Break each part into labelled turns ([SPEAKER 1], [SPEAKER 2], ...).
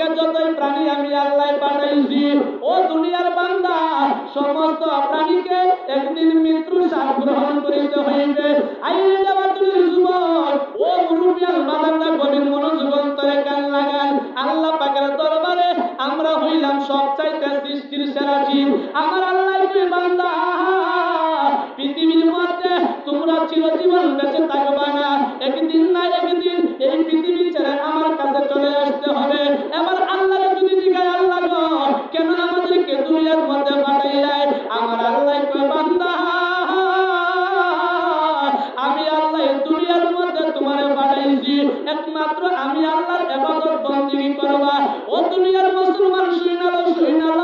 [SPEAKER 1] থেকে যতই প্রাণী আমি আল্লাহ পাঠাইছি, ও দুনিয়ার বান্দা, সমস্ত প্রাণীকে একদিন মৃত্যুর স্বাদ গ্রহণ করিতে হইবে। আইরে জামাতুল যুবক, ও মুরুবিয়াল মাদাররা গভীর মনোযোগ অন্তরে কান লাগান। আল্লাহ পাকের দরবারে আমরা হইলাম সবচাইতে সৃষ্টির সেরা জীব। আমার আল্লাহ কই বান্দা, পৃথিবীর মধ্যে তোমরা চিরজীবন বেঁচে থাকবা না, একদিন না একদিন এই পৃথিবী ছেড়ে আমার কাছে চলে আসতে হবে। এবার আল্লাহ যদি জিজ্ঞাসা, আল্লাহ গো কেন আমাদেরকে দুনিয়ার মধ্যে পাঠাইলে? আমার আল্লাহ কয় বান্দা, আমি আল্লাহ দুনিয়ার মধ্যে তোমারে পাঠাইছি একমাত্র আমি আল্লাহর ইবাদত বندگی করবা। ও দুনিয়ার মুসলমান শুনালো,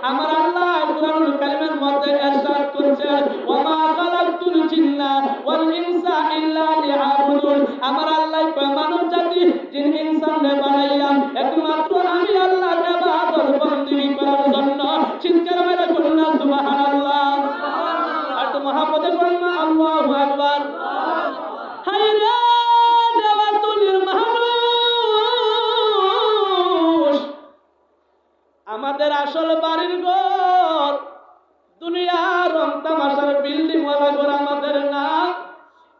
[SPEAKER 1] আমার আল্লাহ কুরআনুল কারীমের মধ্যে ইরশাদ করেছেন, ওয়া মা খালাকতুল জিন্না ওয়াল ইনসা ইল্লা লিয়াবুদুন। আমার আল্লাহ কয় মানব জাতি জিন ইনসানকে বানাইলাম একমাত্র আমি আল্লাহর ইবাদত বندگی করার জন্য। চিৎকার মেরে বলুন না সুবহানাল্লাহ। আর তো মুহাম্মদে বলুন না আল্লাহু আকবার। হায়রে দেওয়াতুলির মানুষ, আমাদের আসল বাড়ির ঘর দুনিয়ার রং তামাশার বিল্ডিং ওয়ালা ঘর আমাদের না।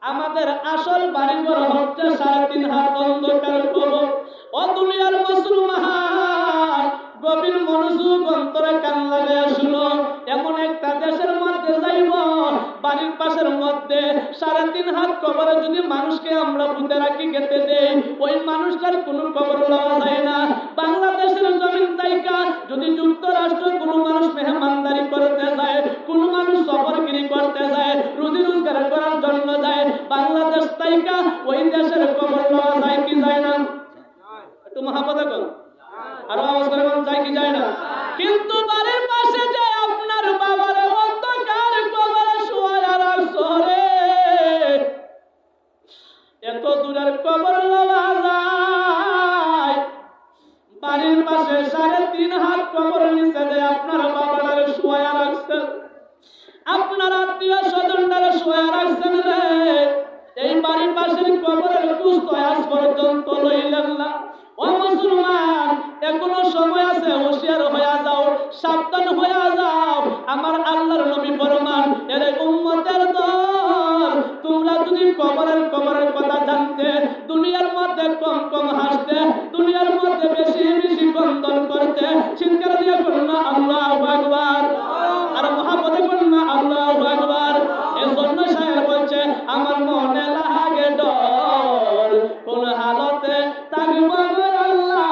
[SPEAKER 1] আমাদের আসল বাড়ি ঘর হচ্ছে 3.5 হাত অন্ধকার কবর। ও দুনিয়ার মুসলমান, গভীর মনোযোগ অন্তরে কান লাগায়া শুনো। এমন একটা দেশের মধ্যে যাইব, বাড়ির পাশের মধ্যে 3.5 হাত কবরে যদি মানুষকে আমরা পুঁতে রাখি গেতে দেই, ওই মানুষটার কোনো কবর লওয়া যায় না। বাংলাদেশের জমিন তাইকা যদি যুক্তরাষ্ট্র কোনো মানুষ মেহমানদারি করতে যায়, কোনো মানুষ সফরগিরি করতে যায়, রুজি রোজগার করার জন্য যায়, বাংলাদেশ তাইকা ওই দেশের কবর লওয়া যায় কি যায় না? একটু মহাপদে কর, আর আওয়াজ করে বল, যায় কি যায় না? কিন্তু বাড়ির পাশে যে আপনার বাবার অন্ধকার কবরে শুয়ে রাখছো রে, এত দূরের কবর লওয়া যায়? বাড়ির পাশে 3.5 হাত কবর নিচে যে আপনার বাবার শুয়ে রাখছেন, আপনার আত্মীয় স্বজনরা শুয়ে রাখছেন রে, এই বাড়ির পাশের কবরের কুস্ত আজ পর্যন্ত লইলেন না। ও মুসলমান, এখনো সময় আছে, হুঁশিয়ার হয়ে যাও, সাবধান হয়ে যাও। আমার আল্লাহর নবী ফরমান, এরে উম্মতের দল, তোমরা যদি কবরের কথা জানতে, দুনিয়ার মধ্যে কম কম হাসতে, দুনিয়ার মধ্যে বেশি বেশি ক্রন্দন করতে, চিৎকার দিয়ে বলুন না আল্লাহু আকবার। আর মুহাম্মদে বলুন না আল্লাহু আকবার। এজন্য শায়ের বলছে, আমার মনে লাগে ডর, কোন হালতে থাকব আল্লাহ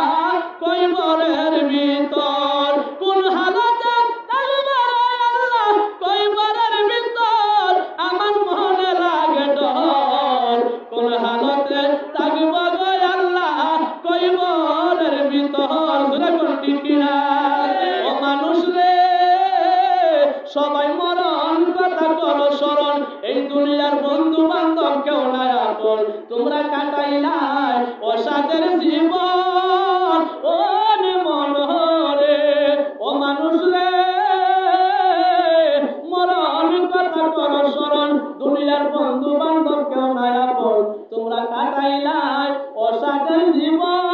[SPEAKER 1] কবরের ভিতর, কোন হালতে থাকব আল্লাহ কবরের ভিতর, আমার মনে লাগে ডর, কোন হালতে থাকব আল্লাহ কবরের ভিতর। সুরে কোন ঠিক কিনা? ও মানুষ রে, সবাই মরণ কথা করো স্মরণ, এই দুনিয়ার বন্ধু বান্ধব কেউ নাই আপন, তোমরা কাটাইলাই অসাধের জীবন। ও মনরে, ও মানুষ রে, মরণ কথা করো স্মরণ, দুনিয়ার বন্ধু বান্ধব কেউ নাই আপন, তোমরা কাটাইলাই অসাধের জীবন।